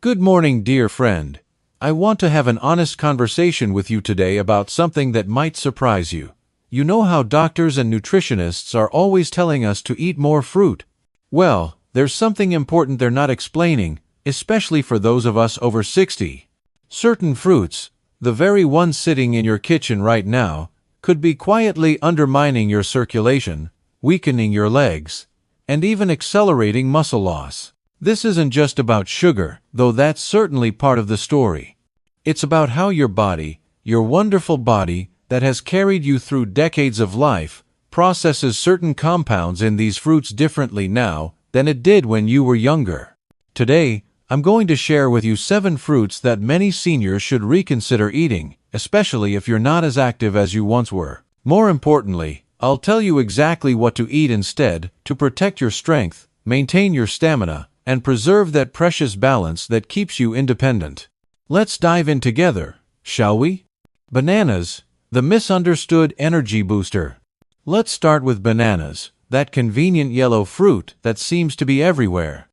Good morning, dear friend. I want to have an honest conversation with you today about something that might surprise you. You know how doctors and nutritionists are always telling us to eat more fruit? Well, there's something important they're not explaining, especially for those of us over 60. Certain fruits, the very ones sitting in your kitchen right now, could be quietly undermining your circulation, weakening your legs, and even accelerating muscle loss. This isn't just about sugar, though that's certainly part of the story. It's about how your body, your wonderful body that has carried you through decades of life, processes certain compounds in these fruits differently now than it did when you were younger. Today, I'm going to share with you 7 fruits that many seniors should reconsider eating, especially if you're not as active as you once were. More importantly, I'll tell you exactly what to eat instead to protect your strength, maintain your stamina, and preserve that precious balance that keeps you independent. Let's dive in together, shall we? Bananas, the misunderstood energy booster. Let's start with bananas, that convenient yellow fruit that seems to be everywhere.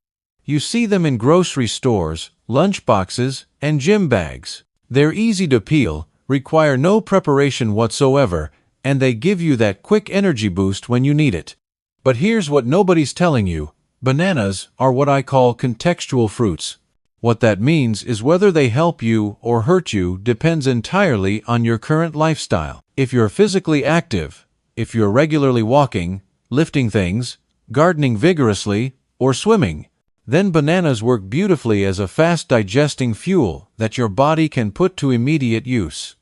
You see them in grocery stores, lunch boxes, and gym bags. They're easy to peel, require no preparation whatsoever, and they give you that quick energy boost when you need it. But here's what nobody's telling you. Bananas are what I call contextual fruits. What that means is whether they help you or hurt you depends entirely on your current lifestyle. If you're physically active, if you're regularly walking, lifting things, gardening vigorously, or swimming, then bananas work beautifully as a fast-digesting fuel that your body can put to immediate use.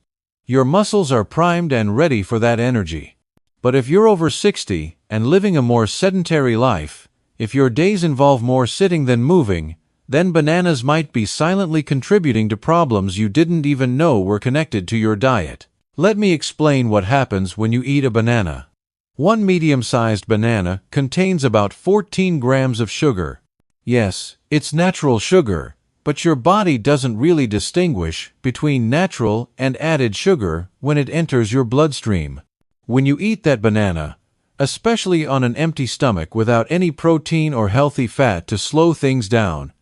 Your muscles are primed and ready for that energy. But if you're over 60 and living a more sedentary life, if your days involve more sitting than moving, then bananas might be silently contributing to problems you didn't even know were connected to your diet. Let me explain what happens when you eat a banana. One medium-sized banana contains about 14 grams of sugar. Yes, it's natural sugar, but your body doesn't really distinguish between natural and added sugar when it enters your bloodstream. When you eat that banana, especially on an empty stomach without any protein or healthy fat to slow things down,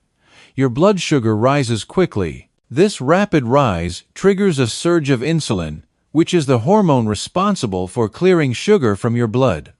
your blood sugar rises quickly. This rapid rise triggers a surge of insulin, which is the hormone responsible for clearing sugar from your blood.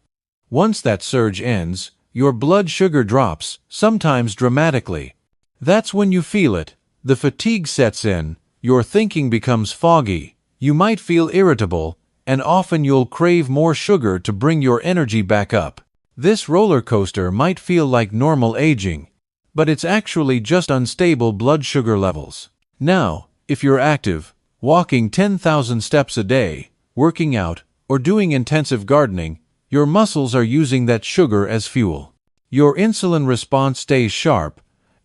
Once that surge ends, your blood sugar drops, sometimes dramatically. That's when you feel it. The fatigue sets in, your thinking becomes foggy, you might feel irritable, and often you'll crave more sugar to bring your energy back up. This roller coaster might feel like normal aging, but it's actually just unstable blood sugar levels. Now, if you're active, walking 10,000 steps a day, working out, or doing intensive gardening, your muscles are using that sugar as fuel. Your insulin response stays sharp,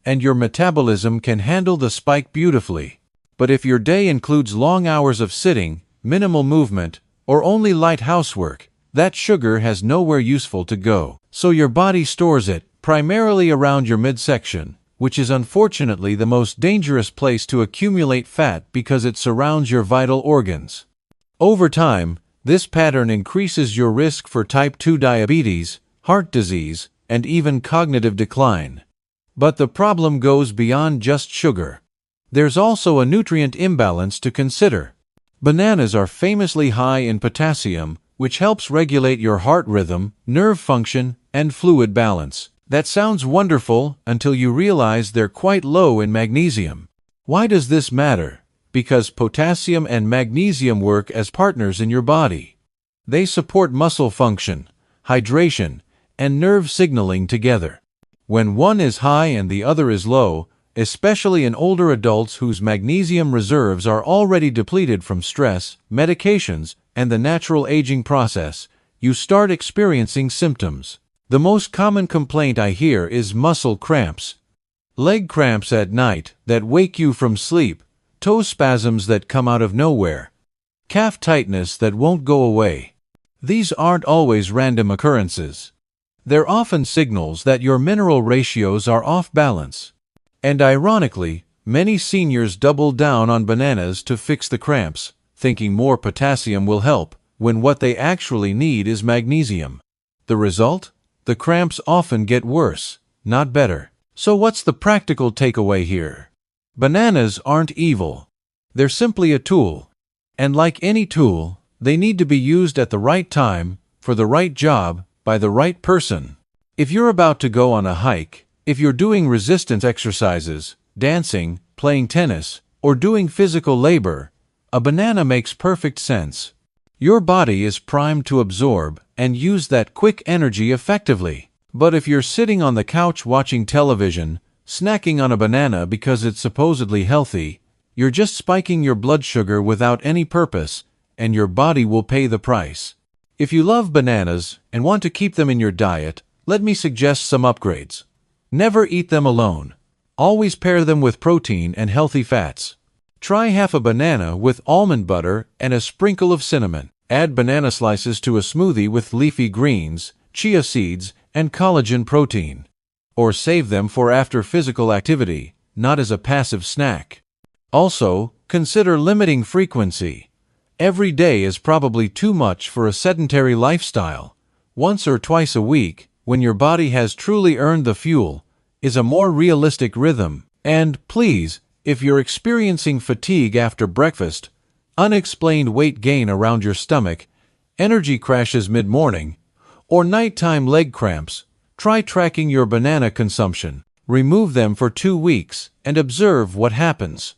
and your metabolism can handle the spike beautifully. But if your day includes long hours of sitting, minimal movement, or only light housework, that sugar has nowhere useful to go. So your body stores it, primarily around your midsection, which is unfortunately the most dangerous place to accumulate fat because it surrounds your vital organs. Over time, this pattern increases your risk for type 2 diabetes, heart disease, and even cognitive decline. But the problem goes beyond just sugar. There's also a nutrient imbalance to consider. Bananas are famously high in potassium, which helps regulate your heart rhythm, nerve function, and fluid balance. That sounds wonderful until you realize they're quite low in magnesium. Why does this matter? Because potassium and magnesium work as partners in your body. They support muscle function, hydration, and nerve signaling together. When one is high and the other is low, especially in older adults whose magnesium reserves are already depleted from stress, medications, and the natural aging process, you start experiencing symptoms. The most common complaint I hear is muscle cramps. Leg cramps at night that wake you from sleep, toe spasms that come out of nowhere, calf tightness that won't go away. These aren't always random occurrences. They're often signals that your mineral ratios are off balance. And ironically, many seniors double down on bananas to fix the cramps, thinking more potassium will help, when what they actually need is magnesium. The result? The cramps often get worse, not better. So what's the practical takeaway here? Bananas aren't evil. They're simply a tool. And like any tool, they need to be used at the right time, for the right job, by the right person. If you're about to go on a hike, if you're doing resistance exercises, dancing, playing tennis, or doing physical labor, a banana makes perfect sense. Your body is primed to absorb and use that quick energy effectively. But if you're sitting on the couch watching television, snacking on a banana because it's supposedly healthy, you're just spiking your blood sugar without any purpose, and your body will pay the price. If you love bananas and want to keep them in your diet, let me suggest some upgrades. Never eat them alone. Always pair them with protein and healthy fats. Try half a banana with almond butter and a sprinkle of cinnamon. Add banana slices to a smoothie with leafy greens, chia seeds, and collagen protein. Or save them for after physical activity, not as a passive snack. Also, consider limiting frequency. Every day is probably too much for a sedentary lifestyle. Once or twice a week, when your body has truly earned the fuel, is a more realistic rhythm. And, please, if you're experiencing fatigue after breakfast, unexplained weight gain around your stomach, energy crashes mid-morning, or nighttime leg cramps, try tracking your banana consumption. Remove them for 2 weeks and observe what happens.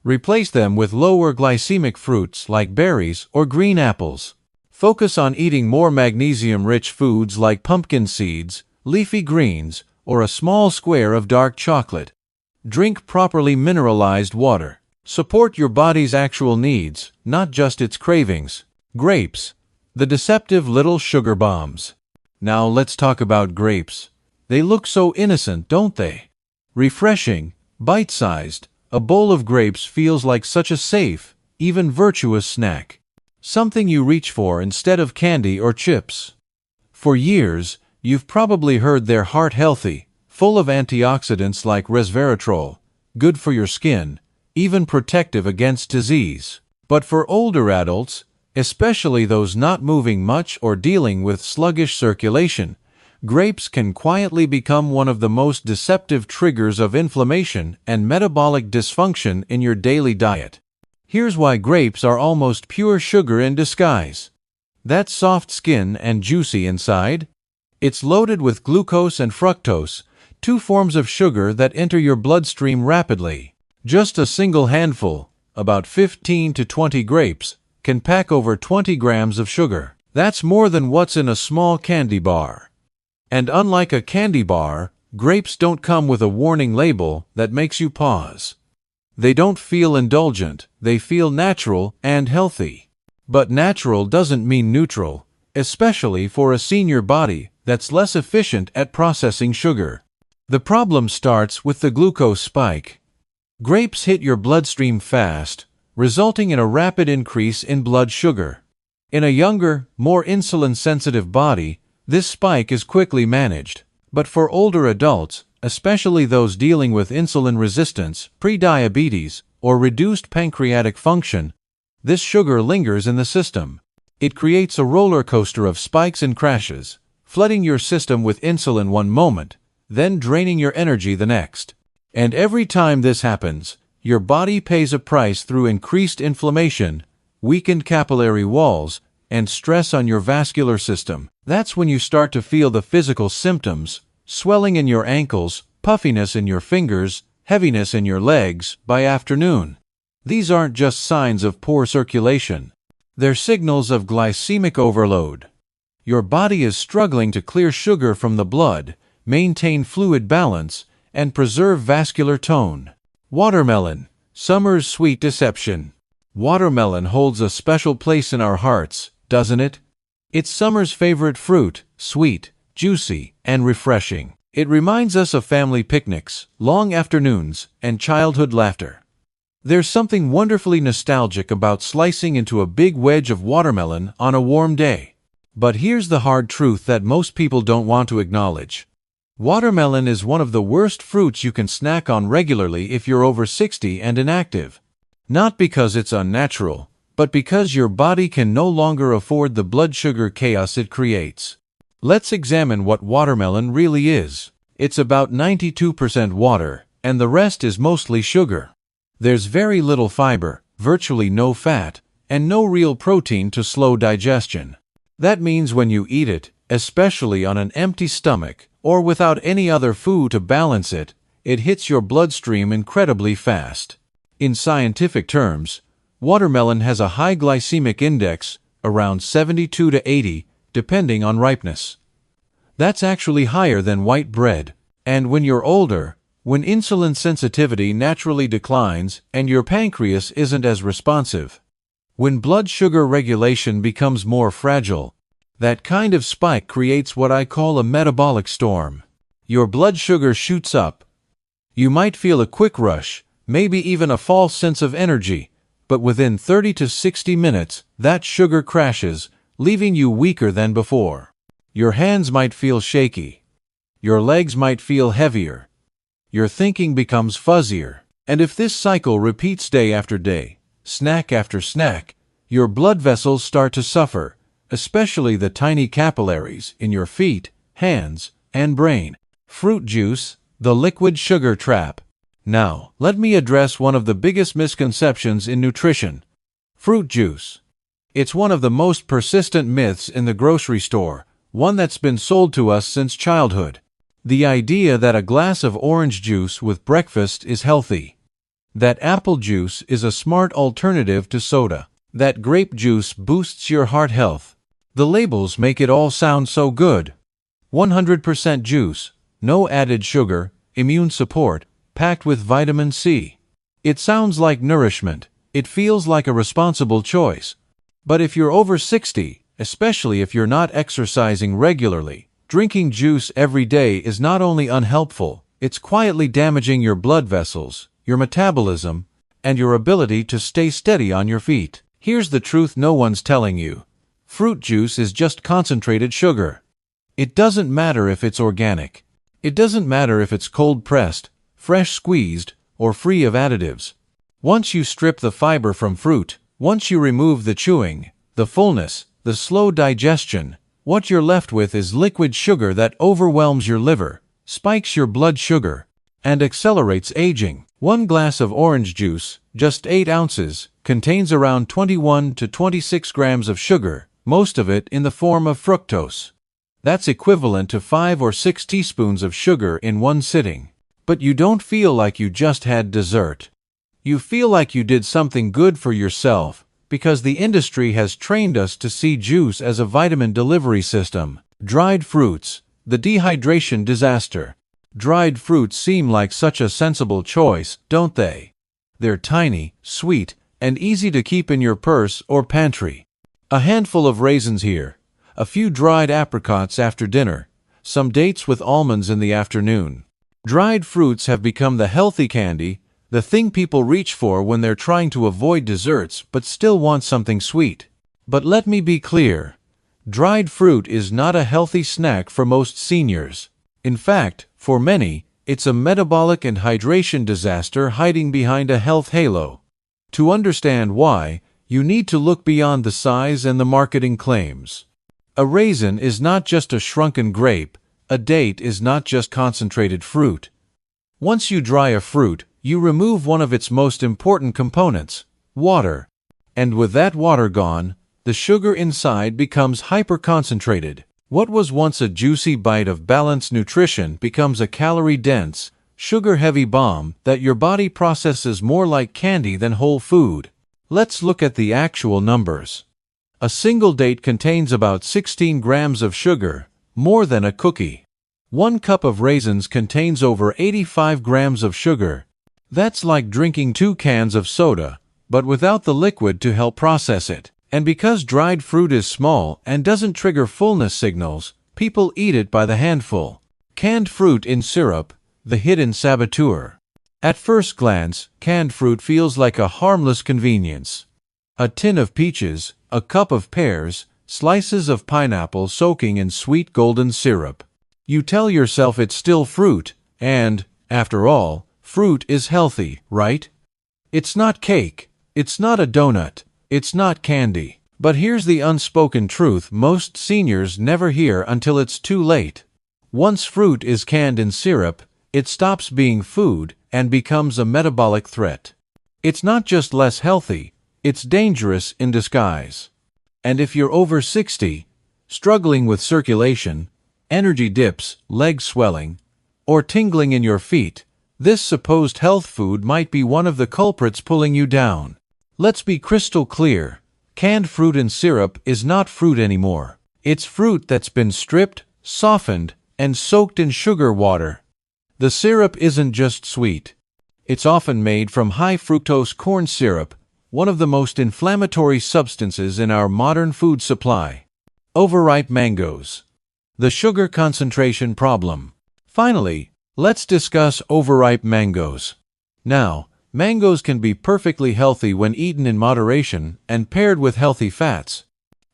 Replace them with lower glycemic fruits like berries or green apples. Focus on eating more magnesium-rich foods like pumpkin seeds, leafy greens, or a small square of dark chocolate. Drink properly mineralized water. Support your body's actual needs, not just its cravings. Grapes, the deceptive little sugar bombs. Now let's talk about grapes. They look so innocent, don't they? Refreshing, bite-sized, a bowl of grapes feels like such a safe, even virtuous snack. Something you reach for instead of candy or chips. For years, you've probably heard they're heart-healthy, full of antioxidants like resveratrol, good for your skin, even protective against disease. But for older adults, especially those not moving much or dealing with sluggish circulation, grapes can quietly become one of the most deceptive triggers of inflammation and metabolic dysfunction in your daily diet. Here's why grapes are almost pure sugar in disguise. That soft skin and juicy inside? It's loaded with glucose and fructose, 2 forms of sugar that enter your bloodstream rapidly. Just a single handful, about 15 to 20 grapes, can pack over 20 grams of sugar. That's more than what's in a small candy bar. And unlike a candy bar, grapes don't come with a warning label that makes you pause. They don't feel indulgent, they feel natural and healthy. But natural doesn't mean neutral, especially for a senior body that's less efficient at processing sugar. The problem starts with the glucose spike. Grapes hit your bloodstream fast, resulting in a rapid increase in blood sugar. In a younger, more insulin-sensitive body, this spike is quickly managed. But for older adults, especially those dealing with insulin resistance, prediabetes, or reduced pancreatic function, this sugar lingers in the system. It creates a roller coaster of spikes and crashes, flooding your system with insulin one moment, then draining your energy the next. And every time this happens, your body pays a price through increased inflammation, weakened capillary walls, and stress on your vascular system. That's when you start to feel the physical symptoms: swelling in your ankles, puffiness in your fingers, heaviness in your legs by afternoon. These aren't just signs of poor circulation. They're signals of glycemic overload. Your body is struggling to clear sugar from the blood, maintain fluid balance, and preserve vascular tone. Watermelon, summer's sweet deception. Watermelon holds a special place in our hearts, doesn't it? It's summer's favorite fruit, sweet, juicy, and refreshing. It reminds us of family picnics, long afternoons, and childhood laughter. There's something wonderfully nostalgic about slicing into a big wedge of watermelon on a warm day. But here's the hard truth that most people don't want to acknowledge. Watermelon is one of the worst fruits you can snack on regularly if you're over 60 and inactive. Not because it's unnatural, but because your body can no longer afford the blood sugar chaos it creates. Let's examine what watermelon really is. It's about 92% water, and the rest is mostly sugar. There's very little fiber, virtually no fat, and no real protein to slow digestion. That means when you eat it, especially on an empty stomach, or without any other food to balance it, it hits your bloodstream incredibly fast. In scientific terms, watermelon has a high glycemic index, around 72 to 80, depending on ripeness. That's actually higher than white bread, and when you're older, when insulin sensitivity naturally declines and your pancreas isn't as responsive, when blood sugar regulation becomes more fragile, that kind of spike creates what I call a metabolic storm. Your blood sugar shoots up. You might feel a quick rush, maybe even a false sense of energy, but within 30 to 60 minutes, that sugar crashes, leaving you weaker than before. Your hands might feel shaky. Your legs might feel heavier. Your thinking becomes fuzzier. And if this cycle repeats day after day, snack after snack, your blood vessels start to suffer, especially the tiny capillaries in your feet, hands, and brain. Fruit juice, the liquid sugar trap. Now, let me address one of the biggest misconceptions in nutrition. Fruit juice. It's one of the most persistent myths in the grocery store, one that's been sold to us since childhood. The idea that a glass of orange juice with breakfast is healthy. That apple juice is a smart alternative to soda. That grape juice boosts your heart health. The labels make it all sound so good. 100% juice, no added sugar, immune support, packed with vitamin C. It sounds like nourishment. It feels like a responsible choice. But if you're over 60, especially if you're not exercising regularly, drinking juice every day is not only unhelpful, it's quietly damaging your blood vessels, your metabolism, and your ability to stay steady on your feet. Here's the truth no one's telling you. Fruit juice is just concentrated sugar. It doesn't matter if it's organic. It doesn't matter if it's cold-pressed, fresh squeezed, or free of additives. Once you strip the fiber from fruit, once you remove the chewing, the fullness, the slow digestion, what you're left with is liquid sugar that overwhelms your liver, spikes your blood sugar, and accelerates aging. One glass of orange juice, just 8 ounces, contains around 21 to 26 grams of sugar, most of it in the form of fructose. That's equivalent to 5 or 6 teaspoons of sugar in one sitting. But you don't feel like you just had dessert. You feel like you did something good for yourself, because the industry has trained us to see juice as a vitamin delivery system. Dried fruits, the dehydration disaster. Dried fruits seem like such a sensible choice, don't they? They're tiny, sweet, and easy to keep in your purse or pantry. A handful of raisins here, a few dried apricots after dinner, some dates with almonds in the afternoon. Dried fruits have become the healthy candy, the thing people reach for when they're trying to avoid desserts but still want something sweet. But let me be clear. Dried fruit is not a healthy snack for most seniors. In fact, for many, it's a metabolic and hydration disaster hiding behind a health halo. To understand why, you need to look beyond the size and the marketing claims. A raisin is not just a shrunken grape. A date is not just concentrated fruit. Once you dry a fruit, you remove one of its most important components, water. And with that water gone, the sugar inside becomes hyper-concentrated. What was once a juicy bite of balanced nutrition becomes a calorie-dense, sugar-heavy bomb that your body processes more like candy than whole food. Let's look at the actual numbers. A single date contains about 16 grams of sugar, more than a cookie. 1 cup of raisins contains over 85 grams of sugar. That's like drinking 2 cans of soda, but without the liquid to help process it. And because dried fruit is small and doesn't trigger fullness signals, people eat it by the handful. Canned fruit in syrup, the hidden saboteur. At first glance, canned fruit feels like a harmless convenience. A tin of peaches, a cup of pears, slices of pineapple soaking in sweet golden syrup. You tell yourself it's still fruit, and, after all, fruit is healthy, right? It's not cake, it's not a donut, it's not candy. But here's the unspoken truth most seniors never hear until it's too late. Once fruit is canned in syrup, it stops being food and becomes a metabolic threat. It's not just less healthy, it's dangerous in disguise. And if you're over 60, struggling with circulation, energy dips, leg swelling, or tingling in your feet, this supposed health food might be one of the culprits pulling you down. Let's be crystal clear. Canned fruit and syrup is not fruit anymore. It's fruit that's been stripped, softened, and soaked in sugar water. The syrup isn't just sweet. It's often made from high-fructose corn syrup, one of the most inflammatory substances in our modern food supply. Overripe mangoes. The sugar concentration problem. Finally, let's discuss overripe mangoes. Now, mangoes can be perfectly healthy when eaten in moderation and paired with healthy fats.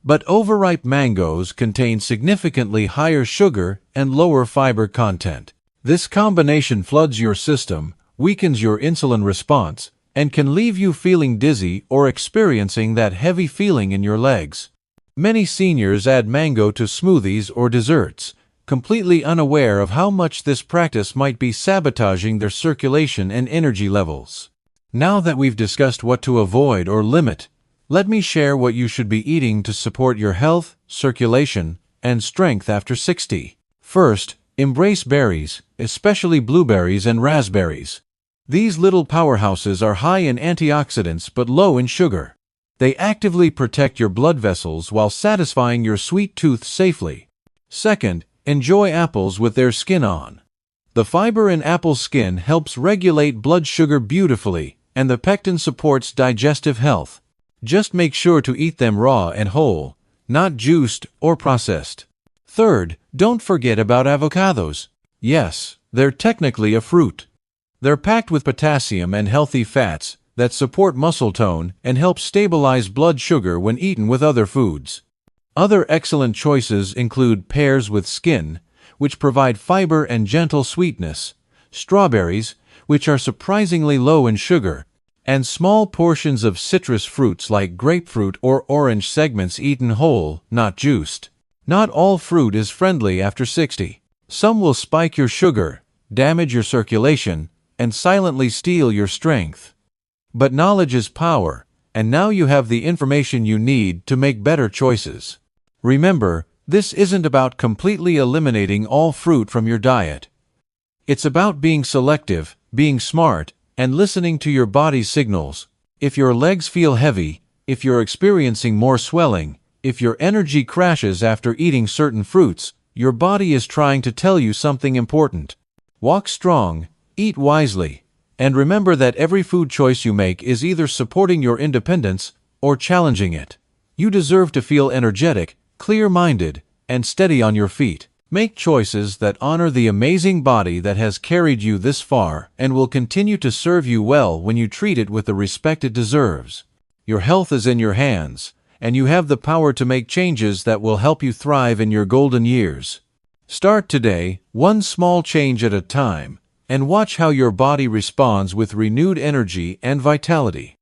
But overripe mangoes contain significantly higher sugar and lower fiber content. This combination floods your system, weakens your insulin response, and can leave you feeling dizzy or experiencing that heavy feeling in your legs. Many seniors add mango to smoothies or desserts, completely unaware of how much this practice might be sabotaging their circulation and energy levels. Now that we've discussed what to avoid or limit, let me share what you should be eating to support your health, circulation, and strength after 60. First, embrace berries, especially blueberries and raspberries. These little powerhouses are high in antioxidants but low in sugar. They actively protect your blood vessels while satisfying your sweet tooth safely. Second, enjoy apples with their skin on. The fiber in apple skin helps regulate blood sugar beautifully, and the pectin supports digestive health. Just make sure to eat them raw and whole, not juiced or processed. Third, don't forget about avocados. Yes, they're technically a fruit. They're packed with potassium and healthy fats that support muscle tone and help stabilize blood sugar when eaten with other foods. Other excellent choices include pears with skin, which provide fiber and gentle sweetness, strawberries, which are surprisingly low in sugar, and small portions of citrus fruits like grapefruit or orange segments eaten whole, not juiced. Not all fruit is friendly after 60. Some will spike your sugar, damage your circulation, and silently steal your strength. But knowledge is power, and now you have the information you need to make better choices. Remember, this isn't about completely eliminating all fruit from your diet. It's about being selective, being smart, and listening to your body's signals. If your legs feel heavy, if you're experiencing more swelling, if your energy crashes after eating certain fruits, your body is trying to tell you something important. Walk strong, eat wisely, and remember that every food choice you make is either supporting your independence or challenging it. You deserve to feel energetic, clear-minded, and steady on your feet. Make choices that honor the amazing body that has carried you this far and will continue to serve you well when you treat it with the respect it deserves. Your health is in your hands, and you have the power to make changes that will help you thrive in your golden years. Start today, one small change at a time, and watch how your body responds with renewed energy and vitality.